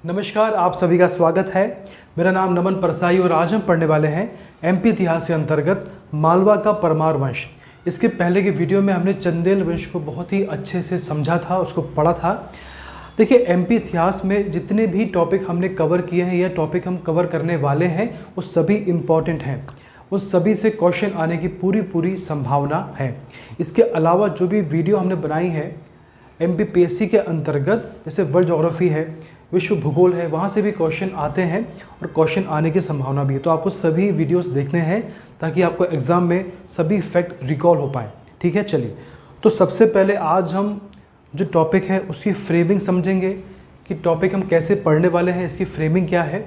नमस्कार, आप सभी का स्वागत है। मेरा नाम नमन परसाई और आज हम पढ़ने वाले हैं एमपी इतिहास के अंतर्गत मालवा का परमार वंश। इसके पहले के वीडियो में हमने चंदेल वंश को बहुत ही अच्छे से समझा था, उसको पढ़ा था। देखिए, एमपी इतिहास में जितने भी टॉपिक हमने कवर किए हैं या टॉपिक हम कवर करने वाले हैं वो सभी इम्पॉर्टेंट हैं, उस सभी से क्वेश्चन आने की पूरी संभावना है। इसके अलावा जो भी वीडियो हमने बनाई है एमपीपीएससी के अंतर्गत, जैसे वर्ल्ड ज्योग्राफी है, विश्व भूगोल है, वहाँ से भी क्वेश्चन आते हैं और क्वेश्चन आने की संभावना भी है। तो आपको सभी वीडियोस देखने हैं ताकि आपको एग्ज़ाम में सभी फैक्ट रिकॉल हो पाए। ठीक है, चलिए। तो सबसे पहले आज हम जो टॉपिक है उसकी फ्रेमिंग समझेंगे कि टॉपिक हम कैसे पढ़ने वाले हैं, इसकी फ्रेमिंग क्या है।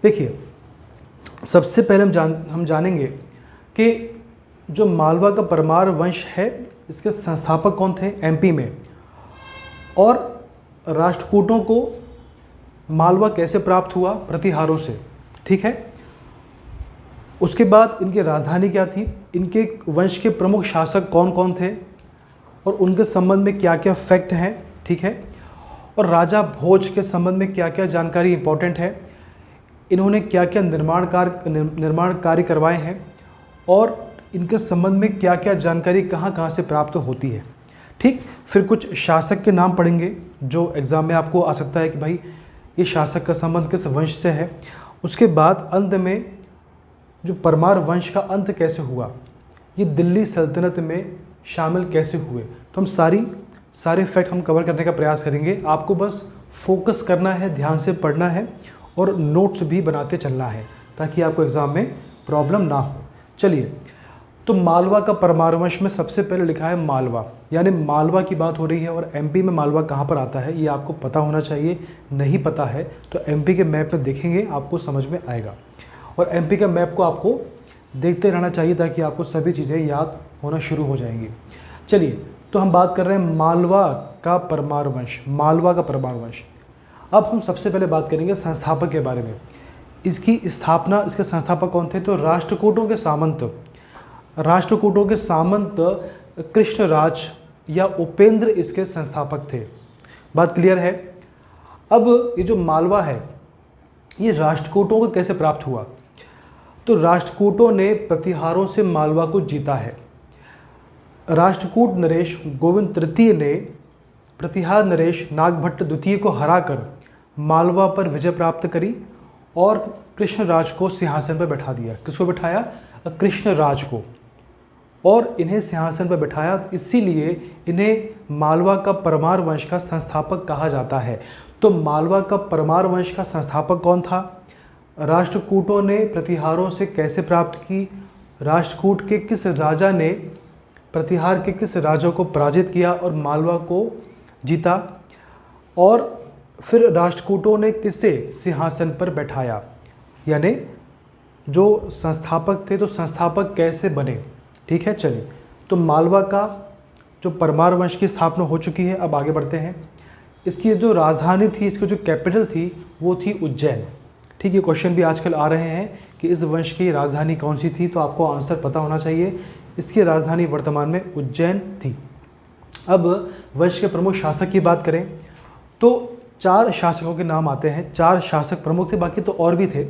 देखिए, सबसे पहले हम जानेंगे कि जो मालवा का परमार वंश है इसके संस्थापक कौन थे एमपी में, और राष्ट्रकूटों को मालवा कैसे प्राप्त हुआ प्रतिहारों से। ठीक है, उसके बाद इनकी राजधानी क्या थी, इनके वंश के प्रमुख शासक कौन कौन थे और उनके संबंध में क्या क्या फैक्ट हैं। ठीक है, और राजा भोज के संबंध में क्या क्या जानकारी इंपॉर्टेंट है, इन्होंने क्या क्या निर्माण कार्य करवाए हैं और इनके संबंध में क्या क्या जानकारी कहाँ से प्राप्त होती है। ठीक, फिर कुछ शासक के नाम पढ़ेंगे जो एग्ज़ाम में आपको आ सकता है कि भाई ये शासक का संबंध किस वंश से है। उसके बाद अंत में जो परमार वंश का अंत कैसे हुआ, ये दिल्ली सल्तनत में शामिल कैसे हुए। तो हम सारे फैक्ट हम कवर करने का प्रयास करेंगे। आपको बस फोकस करना है, ध्यान से पढ़ना है और नोट्स भी बनाते चलना है ताकि आपको एग्ज़ाम में प्रॉब्लम ना हो। चलिए, तो मालवा का परमार वंश में सबसे पहले लिखा है मालवा, यानी मालवा की बात हो रही है। और एमपी में मालवा कहाँ पर आता है ये आपको पता होना चाहिए। नहीं पता है तो एमपी के मैप में देखेंगे, आपको समझ में आएगा। और एमपी के मैप को आपको देखते रहना चाहिए ताकि आपको सभी चीज़ें याद होना शुरू हो जाएंगी। चलिए, तो हम बात कर रहे हैं मालवा का परमार वंश। मालवा का परमार वंश। अब हम सबसे पहले बात करेंगे संस्थापक के बारे में। इसकी स्थापना, इसके संस्थापक कौन थे, तो राष्ट्रकूटों के सामंत कृष्णराज या उपेंद्र इसके संस्थापक थे। बात क्लियर है। अब ये जो मालवा है ये राष्ट्रकूटों को कैसे प्राप्त हुआ, तो राष्ट्रकूटों ने प्रतिहारों से मालवा को जीता है। राष्ट्रकूट नरेश गोविंद तृतीय ने प्रतिहार नरेश नागभट्ट द्वितीय को हराकर मालवा पर विजय प्राप्त करी और कृष्णराज को सिंहासन पर बैठा दिया। किसको बैठाया, कृष्णराज को, और इन्हें सिंहासन पर बैठाया। इसीलिए इन्हें मालवा का परमार वंश का संस्थापक कहा जाता है। तो मालवा का परमार वंश का संस्थापक कौन था, राष्ट्रकूटों ने प्रतिहारों से कैसे प्राप्त की, राष्ट्रकूट के किस राजा ने प्रतिहार के किस राजा को पराजित किया और मालवा को जीता, और फिर राष्ट्रकूटों ने किसे सिंहासन पर बैठाया, यानी जो संस्थापक थे तो संस्थापक कैसे बने। ठीक है, चलिए। तो मालवा का जो परमार वंश की स्थापना हो चुकी है। अब आगे बढ़ते हैं। इसकी जो राजधानी थी, इसकी जो कैपिटल थी वो थी उज्जैन। ठीक है, क्वेश्चन भी आजकल आ रहे हैं कि इस वंश की राजधानी कौन सी थी, तो आपको आंसर पता होना चाहिए। इसकी राजधानी वर्तमान में उज्जैन थी। अब वंश के प्रमुख शासक की बात करें तो 4 शासकों के नाम आते हैं। 4 शासक प्रमुख थे, बाकी तो और भी थे।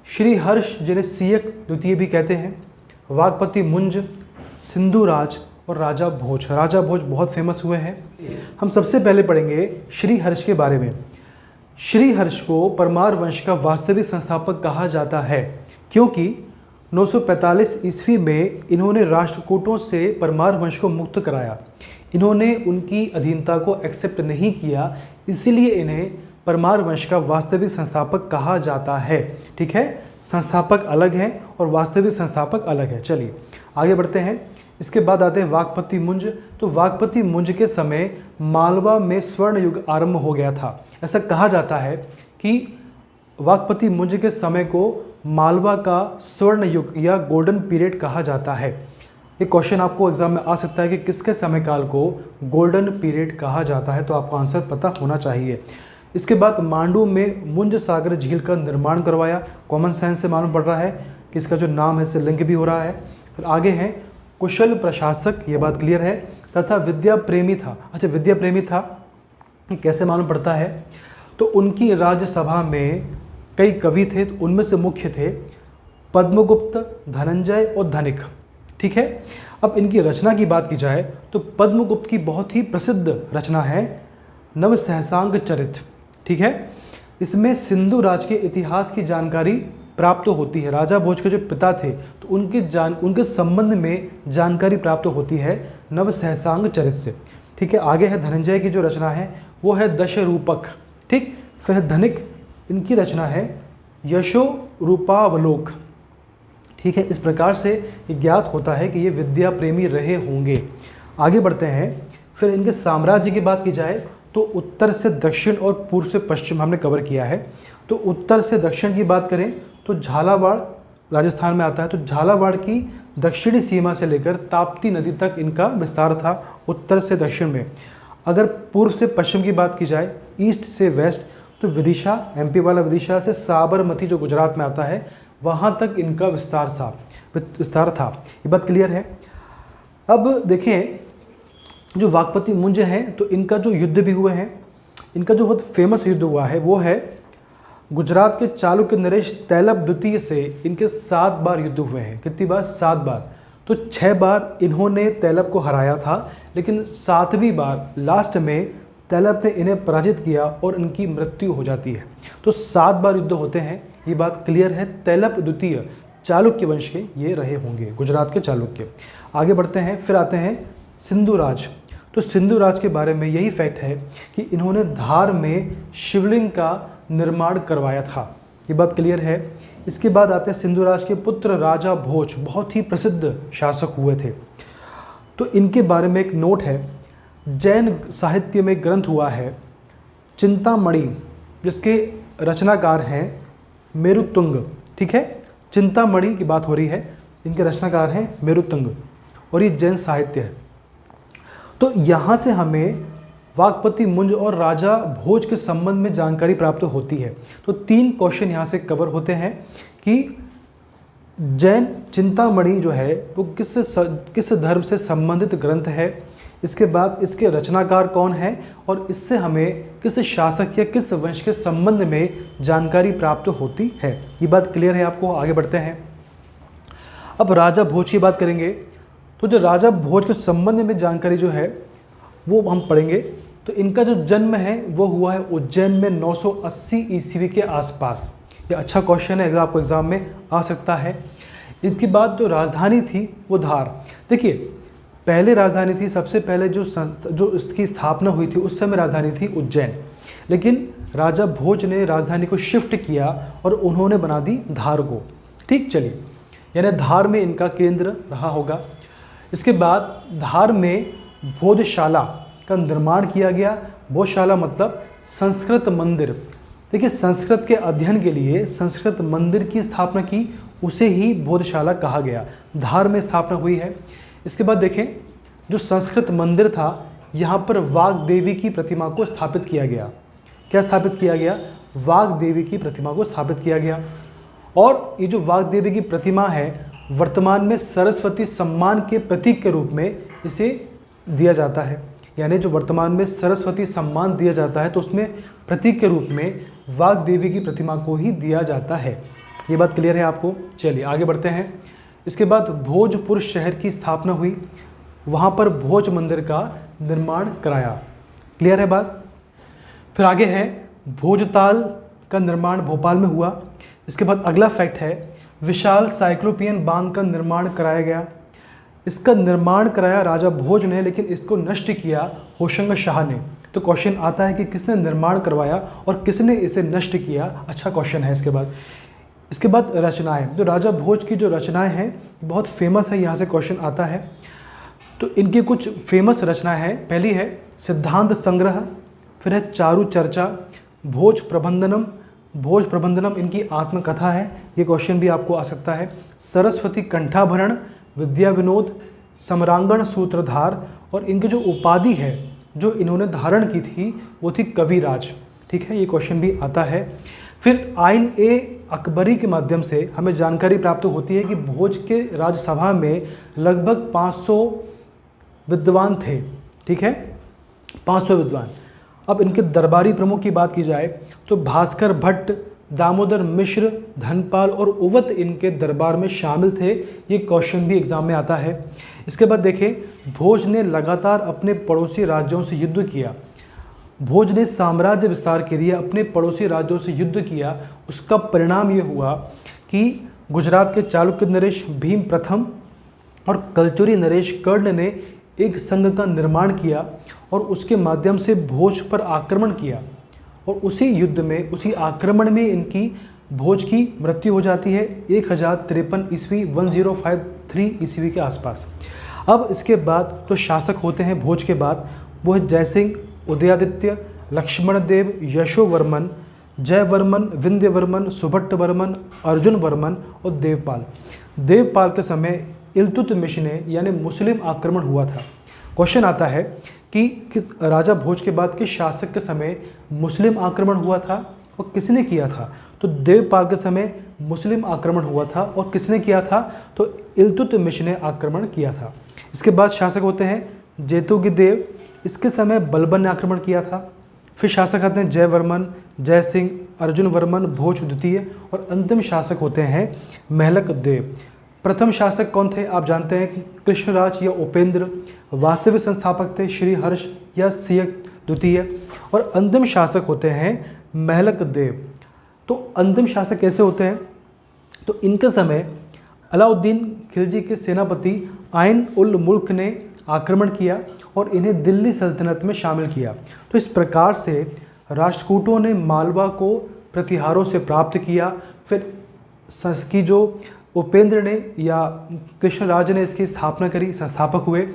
श्री हर्ष, जिन्हें सियक द्वितीय भी कहते हैं, वागपति मुंज, सिंधुराज और राजा भोज। राजा भोज बहुत फेमस हुए हैं। हम सबसे पहले पढ़ेंगे श्री हर्ष के बारे में। श्री हर्ष को परमार वंश का वास्तविक संस्थापक कहा जाता है क्योंकि 945 ईस्वी में इन्होंने राष्ट्रकूटों से परमार वंश को मुक्त कराया। इन्होंने उनकी अधीनता को एक्सेप्ट नहीं किया, इसीलिए इन्हें परमार वंश का वास्तविक संस्थापक कहा जाता है। ठीक है, संस्थापक अलग हैं और वास्तविक संस्थापक अलग है। चलिए आगे बढ़ते हैं। इसके बाद आते हैं वागपति मुंज। तो वागपति मुंज के समय मालवा में स्वर्ण युग आरंभ हो गया था। ऐसा कहा जाता है कि वागपति मुंज के समय को मालवा का स्वर्ण युग या गोल्डन पीरियड कहा जाता है। ये क्वेश्चन आपको एग्जाम में आ सकता है कि किसके समय काल को गोल्डन पीरियड कहा जाता है, तो आपको आंसर पता होना चाहिए। इसके बाद मांडू में मुंज सागर झील का निर्माण करवाया। कॉमन सेंस से मालूम पड़ रहा है कि इसका जो नाम है इससे लिंक भी हो रहा है। फिर आगे हैं कुशल प्रशासक, ये बात क्लियर है, तथा विद्या प्रेमी था। अच्छा, विद्या प्रेमी था, कैसे मालूम पड़ता है, तो उनकी राज्यसभा में कई कवि थे, तो उनमें से मुख्य थे पद्मगुप्त, धनंजय और धनिक। ठीक है। अब इनकी रचना की बात की जाए तो पद्मगुप्त की बहुत ही प्रसिद्ध रचना है नवसहसांक चरित। ठीक है। इसमें सिंधु राज के इतिहास की जानकारी प्राप्त होती है। राजा भोज के जो पिता थे तो उनके संबंध में जानकारी प्राप्त होती है नवसहसांक चरित से। ठीक है। आगे है धनंजय की जो रचना है वो है दशरूपक। ठीक। फिर है धनिक, इनकी रचना है यशो रूपावलोक। ठीक है। इस प्रकार से ये ज्ञात होता है कि ये विद्या प्रेमी रहे होंगे। आगे बढ़ते हैं। फिर इनके साम्राज्य की बात की जाए तो उत्तर से दक्षिण और पूर्व से पश्चिम हमने कवर किया है। तो उत्तर से दक्षिण की बात करें तो झालावाड़ राजस्थान में आता है, तो झालावाड़ की दक्षिणी सीमा से लेकर ताप्ती नदी तक इनका विस्तार था उत्तर से दक्षिण में। अगर पूर्व से पश्चिम की बात की जाए, ईस्ट से वेस्ट, तो विदिशा, एमपी वाला विदिशा से साबरमती जो गुजरात में आता है वहाँ तक इनका विस्तार था। ये बात क्लियर है। अब देखें जो वाकपति मुंज हैं तो इनका जो युद्ध भी हुए हैं, इनका जो बहुत फेमस युद्ध हुआ है वो है गुजरात के चालुक्य नरेश तैलप द्वितीय से इनके 7 बार युद्ध हुए हैं। कितनी बार? 7 बार। तो 6 बार इन्होंने तैलप को हराया था, लेकिन 7वीं बार लास्ट में तैलप ने इन्हें पराजित किया और इनकी मृत्यु हो जाती है। तो 7 बार युद्ध होते हैं, ये बात क्लियर है। तैलप द्वितीय चालुक्य वंश के ये रहे होंगे, गुजरात के चालुक्य। आगे बढ़ते हैं। फिर आते हैं सिंधु राज। तो सिंधु राज के बारे में यही फैक्ट है कि इन्होंने धार में शिवलिंग का निर्माण करवाया था। ये बात क्लियर है। इसके बाद आते हैं सिंधु राज के पुत्र राजा भोज, बहुत ही प्रसिद्ध शासक हुए थे। तो इनके बारे में एक नोट है, जैन साहित्य में ग्रंथ हुआ है चिंतामणि, जिसके रचनाकार हैं मेरुतुंग। ठीक है। चिंतामणि की बात हो रही है, इनके रचनाकार हैं मेरुतुंग और ये जैन साहित्य है। तो यहाँ से हमें वाकपति मुंज और राजा भोज के संबंध में जानकारी प्राप्त होती है। तो 3 क्वेश्चन यहाँ से कवर होते हैं कि जैन चिंतामणि जो है वो किस धर्म से संबंधित ग्रंथ है, इसके बाद इसके रचनाकार कौन है और इससे हमें किस शासक या किस वंश के संबंध में जानकारी प्राप्त होती है। ये बात क्लियर है आपको। आगे बढ़ते हैं। अब राजा भोज की बात करेंगे। तो जो राजा भोज के संबंध में जानकारी जो है वो हम पढ़ेंगे। तो इनका जो जन्म है वो हुआ है उज्जैन में 980 ईस्वी के आसपास। ये अच्छा क्वेश्चन है, अगर आपको एग्जाम में आ सकता है। इसके बाद जो राजधानी थी वो धार। देखिए पहले राजधानी थी, सबसे पहले जो इसकी स्थापना हुई थी उस समय राजधानी थी उज्जैन, लेकिन राजा भोज ने राजधानी को शिफ्ट किया और उन्होंने बना दी धार को। ठीक। चलिए, यानी धार में इनका केंद्र रहा होगा। इसके बाद धार में भोजशाला का निर्माण किया गया। भोजशाला मतलब संस्कृत मंदिर। देखिए संस्कृत के अध्ययन के लिए संस्कृत मंदिर की स्थापना की, उसे ही भोजशाला कहा गया। धार में स्थापना हुई है। इसके बाद देखें जो संस्कृत मंदिर था यहाँ पर वाग देवी की प्रतिमा को स्थापित किया गया। क्या स्थापित किया गया? वाग देवी की प्रतिमा को स्थापित किया गया। और ये जो वाग देवी की प्रतिमा है वर्तमान में सरस्वती सम्मान के प्रतीक के रूप में इसे दिया जाता है। यानी जो वर्तमान में सरस्वती सम्मान दिया जाता है तो उसमें प्रतीक के रूप में वाग देवी की प्रतिमा को ही दिया जाता है। ये बात क्लियर है आपको। चलिए आगे बढ़ते हैं। इसके बाद भोजपुर शहर की स्थापना हुई, वहाँ पर भोज मंदिर का निर्माण कराया। क्लियर है बात। फिर आगे है भोजताल का निर्माण भोपाल में हुआ। इसके बाद अगला फैक्ट है विशाल साइक्लोपियन बांध का निर्माण कराया गया। इसका निर्माण कराया राजा भोज ने, लेकिन इसको नष्ट किया होशंग शाह ने। तो क्वेश्चन आता है कि किसने निर्माण करवाया और किसने इसे नष्ट किया। अच्छा क्वेश्चन है। इसके बाद रचनाएं, जो राजा भोज की जो रचनाएं हैं बहुत फेमस है, यहाँ से क्वेश्चन आता है। तो इनकी कुछ फेमस रचनाएं हैं। पहली है सिद्धांत संग्रह, फिर है चारु चर्चा, भोज प्रबंधनम इनकी आत्मकथा है। ये क्वेश्चन भी आपको आ सकता है। सरस्वती कंठाभरण, विद्या विनोद, सम्रांगण सूत्रधार, और इनकी जो उपाधि है जो इन्होंने धारण की थी वो थी कविराज। ठीक है, ये क्वेश्चन भी आता है। फिर आइन ए अकबरी के माध्यम से हमें जानकारी प्राप्त होती है कि भोज के राज्यसभा में लगभग 500 विद्वान थे। ठीक है, 500 विद्वान। अब इनके दरबारी प्रमुख की बात की जाए तो भास्कर भट्ट, दामोदर मिश्र, धनपाल और उवत इनके दरबार में शामिल थे। ये क्वेश्चन भी एग्जाम में आता है। इसके बाद देखें, भोज ने लगातार अपने पड़ोसी राज्यों से युद्ध किया। भोज ने साम्राज्य विस्तार के लिए अपने पड़ोसी राज्यों से युद्ध किया। उसका परिणाम ये हुआ कि गुजरात के चालुक्य नरेश भीम प्रथम और कलचुरी नरेश कर्ण ने एक संघ का निर्माण किया और उसके माध्यम से भोज पर आक्रमण किया, और उसी युद्ध में, उसी आक्रमण में इनकी भोज की मृत्यु हो जाती है 1053 ईस्वी 1053 ईस्वी के आसपास। अब इसके बाद तो शासक होते हैं भोज के बाद, वो है जयसिंह, उदयादित्य, लक्ष्मण देव, यशोवर्मन, जयवर्मन, विंध्यवर्मन, सुभट्टवर्मन, अर्जुन वर्मन और देवपाल। देवपाल के समय इल्तुतमिश ने यानी मुस्लिम आक्रमण हुआ था। क्वेश्चन आता है कि राजा भोज के बाद के शासक के समय मुस्लिम आक्रमण हुआ था और किसने किया था? तो देवपाल के समय मुस्लिम आक्रमण हुआ था और किसने किया था? तो इल्तुतमिश ने आक्रमण किया था। इसके बाद शासक होते हैं जेतुगिदेव, इसके समय बलबन ने आक्रमण किया था। फिर शासक आते हैं जयवर्मन, जयसिंह, अर्जुन वर्मन, भोज द्वितीय, और अंतिम शासक होते हैं महलक देव। प्रथम शासक कौन थे? आप जानते हैं कि कृष्णराज या उपेंद्र। वास्तविक संस्थापक थे श्री हर्ष या सियक द्वितीय, और अंतिम शासक होते हैं महलक देव। तो अंतिम शासक कैसे होते हैं? तो इनके समय अलाउद्दीन खिलजी के सेनापति आइन उल मुल्क ने आक्रमण किया और इन्हें दिल्ली सल्तनत में शामिल किया। तो इस प्रकार से राष्ट्रकूटों ने मालवा को प्रतिहारों से प्राप्त किया। फिर की जो उपेंद्र ने या कृष्णराज ने इसकी स्थापना करी, संस्थापक हुए,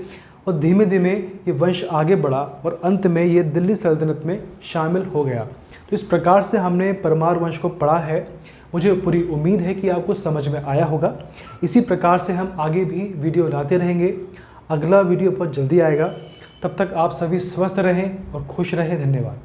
और धीमे धीमे ये वंश आगे बढ़ा और अंत में ये दिल्ली सल्तनत में शामिल हो गया। तो इस प्रकार से हमने परमार वंश को पढ़ा है। मुझे पूरी उम्मीद है कि आपको समझ में आया होगा। इसी प्रकार से हम आगे भी वीडियो लाते रहेंगे। अगला वीडियो बहुत जल्दी आएगा। तब तक आप सभी स्वस्थ रहें और खुश रहें। धन्यवाद।